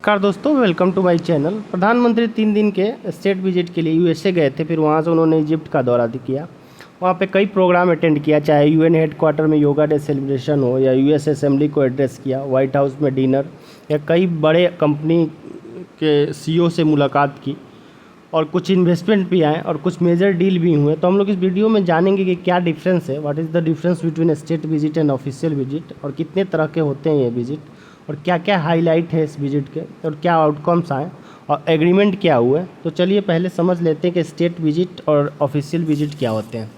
नमस्कार दोस्तों, welcome to my channel. प्रधानमंत्री 3 दिन के स्टेट विजिट के लिए यूएसए गए थे। फिर वहाँ से उन्होंने इजिप्ट का दौरा किया। वहाँ पे कई प्रोग्राम अटेंड किया, चाहे यूएन हेडक्वार्टर में योगा डे सेलिब्रेशन हो या यूएस असेंबली को एड्रेस किया, वाइट हाउस में डिनर, या कई बड़े कंपनी के सीईओ से मुलाकात की और कुछ इन्वेस्टमेंट भी आए और कुछ मेजर डील भी हुए। तो हम लोग इस वीडियो में जानेंगे कि क्या डिफरेंस है, what is the difference between state visit and official visit, और कितने तरह के होते हैं ये विजिट, और क्या क्या हाईलाइट है इस विजिट के, और क्या आउटकम्स आए और एग्रीमेंट क्या हुए। तो चलिए पहले समझ लेते हैं कि स्टेट विजिट और ऑफिशियल विजिट क्या होते हैं।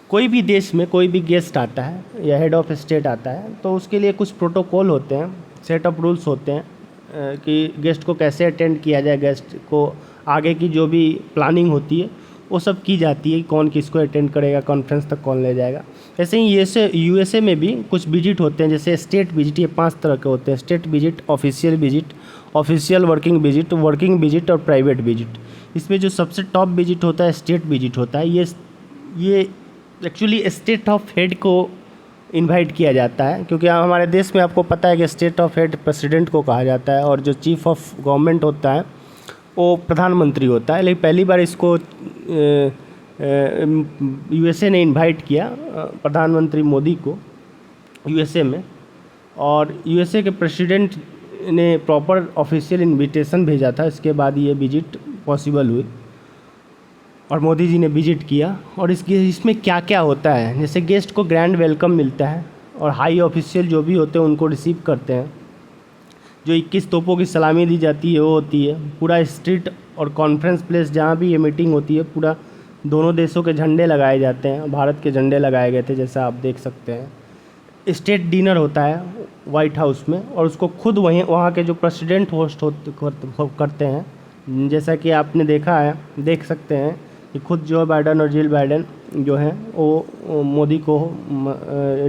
कोई भी देश में कोई भी गेस्ट आता है या हेड ऑफ स्टेट आता है तो उसके लिए कुछ प्रोटोकॉल होते हैं, सेट ऑफ रूल्स होते हैं कि गेस्ट को कैसे अटेंड किया जाए, गेस्ट को आगे की जो भी प्लानिंग होती है वो सब की जाती है, कौन किसको अटेंड करेगा, कॉन्फ्रेंस तक कौन ले जाएगा। ऐसे ही यूएसए में भी कुछ विजिट होते हैं, जैसे स्टेट विजिट। ये 5 तरह के होते हैं: state visit, official visit, official working visit और प्राइवेट विजिट। इसमें जो सबसे टॉप विजिट होता है स्टेट विजिट होता है। ये एक्चुअली स्टेट ऑफ हेड को इनवाइट किया जाता है, क्योंकि हमारे देश में आपको पता है कि स्टेट ऑफ हेड प्रेसिडेंट को कहा जाता है और जो चीफ ऑफ गवर्नमेंट होता है वो प्रधानमंत्री होता है। लेकिन पहली बार इसको यूएसए ने इनवाइट किया प्रधानमंत्री मोदी को यूएसए में, और यूएसए के प्रेसिडेंट ने प्रॉपर ऑफिशियल इनविटेशन भेजा था। इसके बाद ये विजिट पॉसिबल हुई और मोदी जी ने विजिट किया। और इसमें क्या क्या होता है, जैसे गेस्ट को ग्रैंड वेलकम मिलता है और हाई ऑफिशियल जो भी होते हैं उनको रिसीव करते हैं। जो 21 तोपों की सलामी दी जाती है वो होती है। पूरा स्ट्रीट और कॉन्फ्रेंस प्लेस जहाँ भी ये मीटिंग होती है, पूरा दोनों देशों के झंडे लगाए जाते हैं। भारत के झंडे लगाए गए थे, जैसा आप देख सकते हैं। स्टेट डिनर होता है वाइट हाउस में, और उसको खुद वहाँ के जो प्रेसिडेंट होस्ट करते हैं। जैसा कि आपने देखा है, देख सकते हैं कि खुद जो बाइडन और जिल बाइडन जो हैं वो मोदी को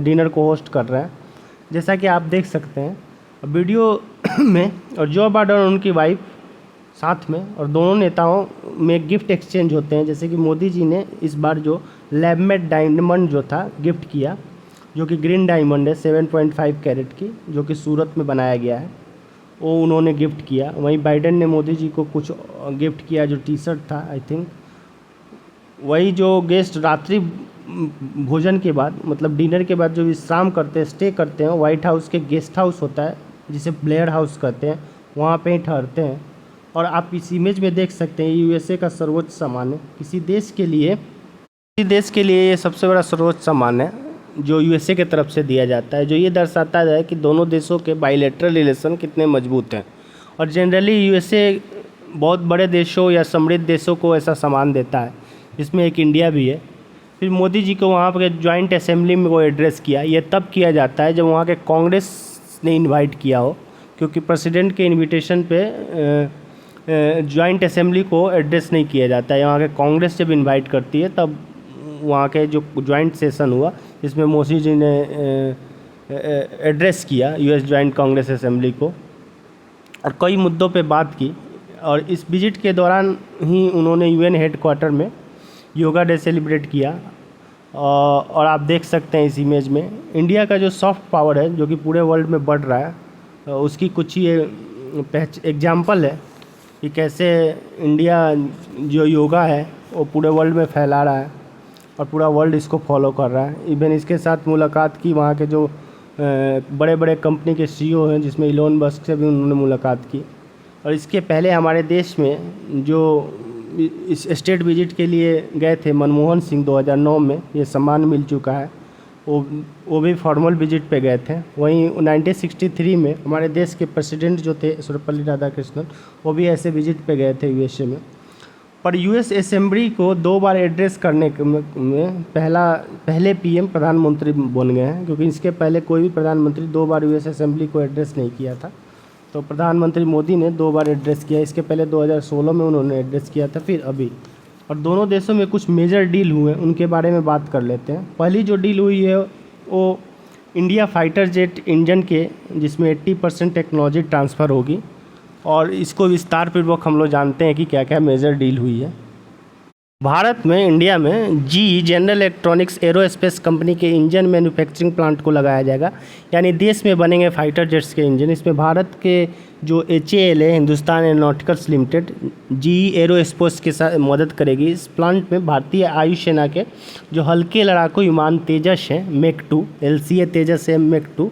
डिनर को होस्ट कर रहे हैं, जैसा कि आप देख सकते हैं वीडियो में। और जो बाइडन और उनकी वाइफ साथ में, और दोनों नेताओं में गिफ्ट एक्सचेंज होते हैं। जैसे कि मोदी जी ने इस बार जो लैबमेट डायमंड जो था गिफ्ट किया, जो कि ग्रीन डायमंड है 7.5 कैरेट की, जो कि सूरत में बनाया गया है, वो उन्होंने गिफ्ट किया। वहीं बाइडन ने मोदी जी को कुछ गिफ्ट किया, जो टी शर्ट था आई थिंक। वही जो गेस्ट रात्रि भोजन के बाद, मतलब डिनर के बाद जो विश्राम करते हैं, स्टे करते हैं, वाइट हाउस के गेस्ट हाउस होता है जिसे ब्लेयर हाउस कहते हैं, वहाँ पे ही ठहरते हैं। और आप इस इमेज में देख सकते हैं यूएसए का सर्वोच्च सम्मान है। किसी देश के लिए ये सबसे बड़ा सर्वोच्च सम्मान है जो यूएसए के तरफ से दिया जाता है, जो ये दर्शाता है कि दोनों देशों के बायलैटरल रिलेशन कितने मजबूत हैं। और जनरली यूएसए बहुत बड़े देशों या समृद्ध देशों को ऐसा सम्मान देता है, जिसमें एक इंडिया भी है। फिर मोदी जी को वहाँ पर जॉइंट असेंबली में वो एड्रेस किया। ये तब किया जाता है जब वहाँ के कांग्रेस ने इनवाइट किया हो, क्योंकि प्रेसिडेंट के इनविटेशन पे जॉइंट असेंबली को एड्रेस नहीं किया जाता है। यहाँ के कांग्रेस जब इनवाइट करती है तब वहाँ के जो जॉइंट सेशन हुआ, जिसमें मोदी जी ने एड्रेस किया यूएस जॉइंट कांग्रेस असेंबली को, और कई मुद्दों पे बात की। और इस विजिट के दौरान ही उन्होंने यूएन हेडक्वार्टर में योगा डे सेलिब्रेट किया। और आप देख सकते हैं इस इमेज में इंडिया का जो सॉफ्ट पावर है, जो कि पूरे वर्ल्ड में बढ़ रहा है, उसकी कुछ ये एग्जाम्पल है कि कैसे इंडिया जो योगा है वो पूरे वर्ल्ड में फैला रहा है और पूरा वर्ल्ड इसको फॉलो कर रहा है। इवन इसके साथ मुलाकात की वहाँ के जो बड़े बड़े कंपनी के सीईओ हैं, जिसमें इलोन मस्क से भी उन्होंने मुलाकात की। और इसके पहले हमारे देश में जो इस स्टेट विजिट के लिए गए थे मनमोहन सिंह 2009 में, ये सम्मान मिल चुका है। वो भी फॉर्मल विजिट पे गए थे। वहीं 1963 में हमारे देश के प्रेसिडेंट जो थे सर्वपल्ली राधाकृष्णन, वो भी ऐसे विजिट पे गए थे यूएसए में। पर यूएस असेंबली को 2 बार एड्रेस करने में पहले पीएम प्रधानमंत्री बन गए हैं, क्योंकि इसके पहले कोई भी प्रधानमंत्री 2 बार यूएस असेंबली को एड्रेस नहीं किया था। तो प्रधानमंत्री मोदी ने 2 बार एड्रेस किया। इसके पहले 2016 में उन्होंने एड्रेस किया था, फिर अभी। और दोनों देशों में कुछ मेजर डील हुए, उनके बारे में बात कर लेते हैं। पहली जो डील हुई है वो इंडिया फाइटर जेट इंजन के, जिसमें 80% टेक्नोलॉजी ट्रांसफ़र होगी, और इसको विस्तार पूर्वक हम लोग जानते हैं कि क्या क्या मेजर डील हुई है। भारत में, इंडिया में जी जनरल इलेक्ट्रॉनिक्स एरोस्पेस कंपनी के इंजन मैन्युफैक्चरिंग प्लांट को लगाया जाएगा। यानी देश में बनेंगे फाइटर जेट्स के इंजन। इसमें भारत के जो HAL है, हिंदुस्तान एरोनॉटिकल्स लिमिटेड, जी एरोस्पेस के साथ मदद करेगी। इस प्लांट में भारतीय वायु सेना के जो हल्के लड़ाकू विमान तेजस हैं, मैक 2 LCA तेजस है, मैक 2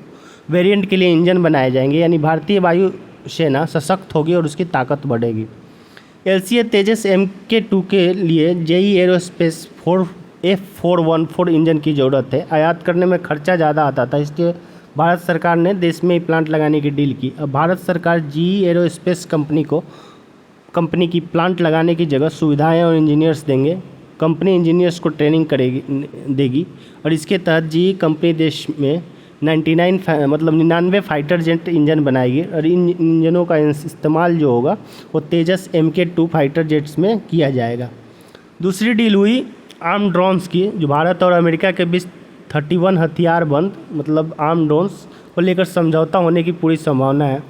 वेरिएंट के लिए इंजन बनाए जाएंगे। यानी भारतीय वायु सेना सशक्त होगी और उसकी ताकत बढ़ेगी। LCA तेजस Mk2 के लिए जेई एरोस्पेस F414 इंजन की ज़रूरत है। आयात करने में खर्चा ज़्यादा आता था, इसलिए भारत सरकार ने देश में ही प्लांट लगाने की डील की। अब भारत सरकार जी एरोस्पेस कंपनी की प्लांट लगाने की जगह सुविधाएं और इंजीनियर्स देंगे। कंपनी इंजीनियर्स को ट्रेनिंग देगी और इसके तहत जी कंपनी देश में 99 फाइटर जेट इंजन बनाएगी और इन इंजनों का इस्तेमाल जो होगा वो तेजस Mk2 फाइटर जेट्स में किया जाएगा। दूसरी डील हुई आर्म ड्रोन्स की, जो भारत और अमेरिका के बीच 31 हथियारबंद आर्म ड्रोन्स को लेकर समझौता होने की पूरी संभावना है।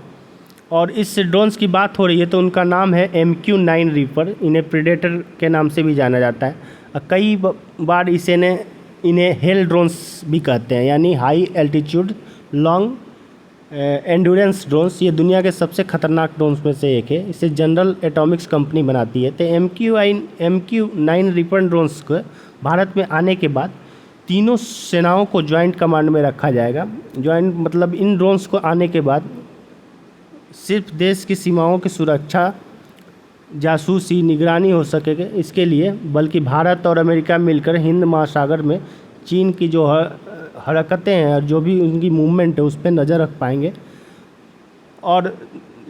और इस ड्रोन्स की बात हो रही है तो उनका नाम है MQ-9 रीपर। इन्हें प्रेडेटर के नाम से भी जाना जाता है। कई बार इन्हें हेल ड्रोन्स भी कहते हैं, यानी हाई एल्टीट्यूड लॉन्ग एंडुरेंस ड्रोन्स। ये दुनिया के सबसे खतरनाक ड्रोन्स में से एक है। इसे जनरल एटॉमिक्स कंपनी बनाती है। तो MQ-9 रीपर ड्रोन्स को भारत में आने के बाद तीनों सेनाओं को ज्वाइंट कमांड में रखा जाएगा। ज्वाइंट इन ड्रोन्स को आने के बाद सिर्फ देश की सीमाओं की सुरक्षा, जासूसी, निगरानी हो सकेगी इसके लिए, बल्कि भारत और अमेरिका मिलकर हिंद महासागर में चीन की जो हरकतें हैं और जो भी उनकी मूवमेंट है उस पर नज़र रख पाएंगे। और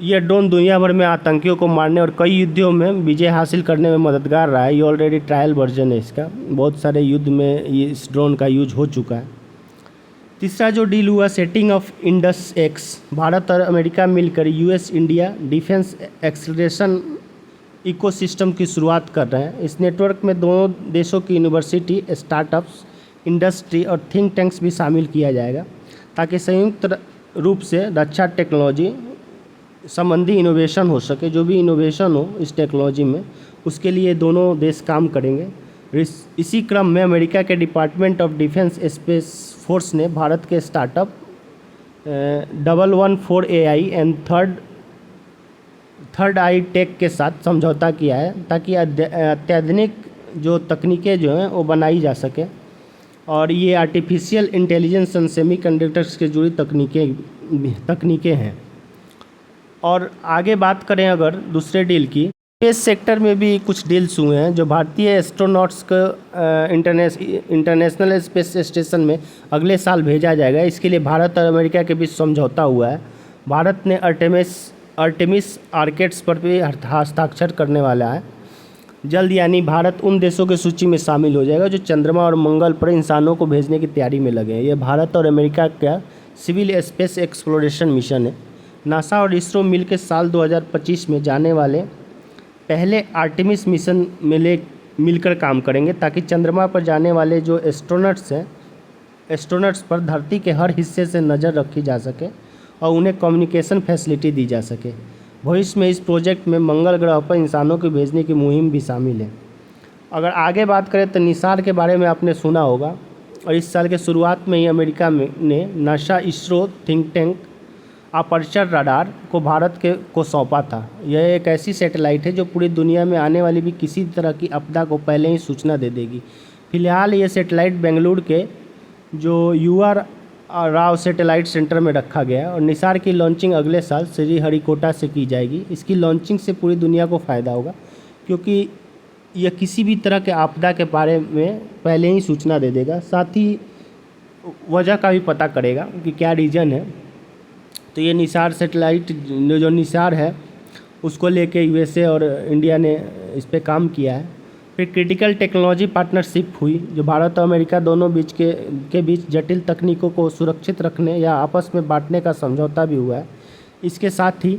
ये ड्रोन दुनिया भर में आतंकियों को मारने और कई युद्धों में विजय हासिल करने में मददगार रहा है। ये ऑलरेडी ट्रायल वर्जन है इसका, बहुत सारे युद्ध में ये इस ड्रोन का यूज हो चुका है। तीसरा जो डील हुआ, setting of Indus x. Bharat और अमेरिका मिलकर US India defence acceleration ecosystem की शुरुआत कर रहे हैं। इस नेटवर्क में दोनों देशों की यूनिवर्सिटी, स्टार्टअप्स, इंडस्ट्री और थिंक टैंक्स भी शामिल किया जाएगा, ताकि संयुक्त रूप से रक्षा टेक्नोलॉजी संबंधी इनोवेशन हो सके। जो भी इनोवेशन हो इस टेक्नोलॉजी में, उसके लिए दोनों देश काम करेंगे। इसी क्रम में अमेरिका के department of defence space force ने भारत के startup 114AI and third eye tech के साथ समझौता किया है, ताकि अत्याधुनिक जो तकनीकें जो हैं वो बनाई जा सके। और ये आर्टिफिशियल इंटेलिजेंस एंड सेमीकंडक्टर्स से जुड़ी तकनीकें हैं। और आगे बात करें अगर दूसरे डील की, स्पेस सेक्टर में भी कुछ डील्स हुए हैं। जो भारतीय एस्ट्रोनॉट्स को इंटरनेशनल स्पेस स्टेशन में अगले साल भेजा जाएगा, इसके लिए भारत और अमेरिका के बीच समझौता हुआ है। भारत ने आर्टेमिस आर्केट्स पर भी हस्ताक्षर करने वाला है जल्द। यानी भारत उन देशों की सूची में शामिल हो जाएगा जो चंद्रमा और मंगल पर इंसानों को भेजने की तैयारी में लगे हैं। ये भारत और अमेरिका का सिविल स्पेस एक्सप्लोरेशन मिशन है। नासा और इसरो मिलकर साल 2025 में जाने वाले पहले आर्टेमिस मिशन में मिलकर काम करेंगे, ताकि चंद्रमा पर जाने वाले जो एस्ट्रोनट्स पर धरती के हर हिस्से से नज़र रखी जा सके और उन्हें कम्युनिकेशन फैसिलिटी दी जा सके। भविष्य में इस प्रोजेक्ट में मंगल ग्रह पर इंसानों को भेजने की मुहिम भी शामिल है। अगर आगे बात करें तो निसार के बारे में आपने सुना होगा, और इस साल के शुरुआत में ही अमेरिका ने NASA ISRO think tank aperture radar को भारत को सौंपा था। यह एक ऐसी सैटेलाइट है जो पूरी दुनिया में आने वाली भी किसी तरह की आपदा को पहले ही सूचना दे देगी। फिलहाल ये सैटेलाइट बेंगलुरु के जो UR राव सैटेलाइट सेंटर में रखा गया है और निसार की लॉन्चिंग अगले साल श्रीहरिकोटा से की जाएगी। इसकी लॉन्चिंग से पूरी दुनिया को फ़ायदा होगा, क्योंकि यह किसी भी तरह के आपदा के बारे में पहले ही सूचना दे देगा, साथ ही वजह का भी पता करेगा कि क्या रीज़न है। तो ये निसार सैटेलाइट जो निसार है उसको लेके USA और इंडिया ने इस पे काम किया है। फिर क्रिटिकल टेक्नोलॉजी पार्टनरशिप हुई, जो भारत और अमेरिका दोनों के बीच जटिल तकनीकों को सुरक्षित रखने या आपस में बांटने का समझौता भी हुआ है। इसके साथ ही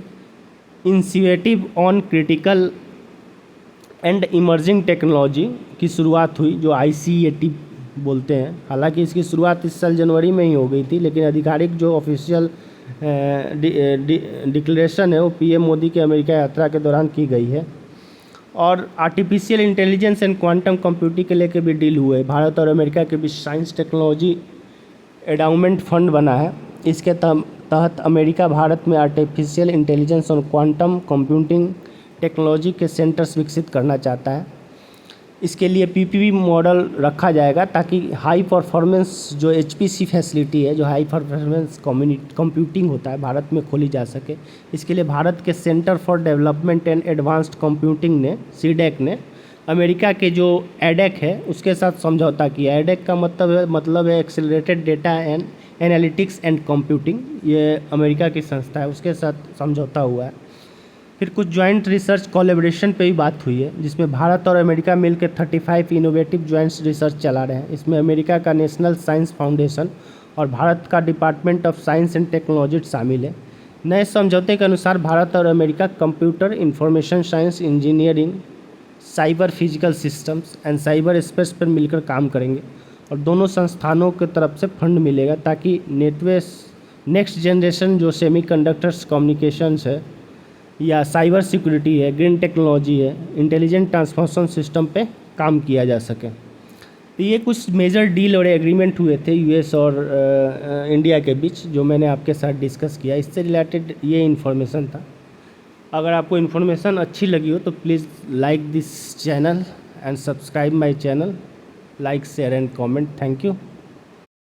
initiative on critical and emerging technology की शुरुआत हुई, जो ICAT बोलते हैं। हालांकि इसकी शुरुआत इस साल जनवरी में ही हो गई थी, लेकिन आधिकारिक जो ऑफिशियल डिक्लेरेशन है वो PM मोदी के अमेरिका यात्रा के दौरान की गई है। और artificial intelligence and quantum computing के लेके भी डील हुए। भारत और अमेरिका के बीच साइंस टेक्नोलॉजी एंडाउमेंट फंड बना है। इसके तहत अमेरिका भारत में आर्टिफिशियल इंटेलिजेंस और क्वांटम कंप्यूटिंग टेक्नोलॉजी के सेंटर्स विकसित करना चाहता है। इसके लिए पीपीपी मॉडल रखा जाएगा ताकि हाई परफॉर्मेंस जो एचपीसी फैसिलिटी है, जो हाई परफॉर्मेंस कंप्यूटिंग होता है, भारत में खोली जा सके। इसके लिए भारत के centre for development and advanced computing ने, सीडेक ने, अमेरिका के जो एडेक है उसके साथ समझौता किया। एडेक का मतलब है accelerated data and analytics and computing. ये अमेरिका की संस्था है, उसके साथ समझौता हुआ है। फिर कुछ जॉइंट रिसर्च कोलैबोरेशन पे भी बात हुई है, जिसमें भारत और अमेरिका मिलकर 35 इनोवेटिव जॉइंट रिसर्च चला रहे हैं। इसमें अमेरिका का नेशनल साइंस फाउंडेशन और भारत का department of science and technology शामिल है। नए समझौते के अनुसार भारत और America computer, information science, engineering, cyber physical systems and cyber space पर मिलकर काम करेंगे और दोनों संस्थानों की तरफ से फंड मिलेगा ताकि नेक्स्ट जनरेशन जो सेमीकंडक्टर्स कम्युनिकेशंस है या साइबर सिक्योरिटी है, ग्रीन टेक्नोलॉजी है, इंटेलिजेंट ट्रांसफॉर्मेशन सिस्टम पे काम किया जा सके। तो ये कुछ मेजर डील और एग्रीमेंट हुए थे यूएस और इंडिया के बीच, जो मैंने आपके साथ डिस्कस किया। इससे रिलेटेड ये इन्फॉर्मेशन था। अगर आपको इन्फॉर्मेशन अच्छी लगी हो तो please like this channel and subscribe my channel, like, share and comment. Thank you.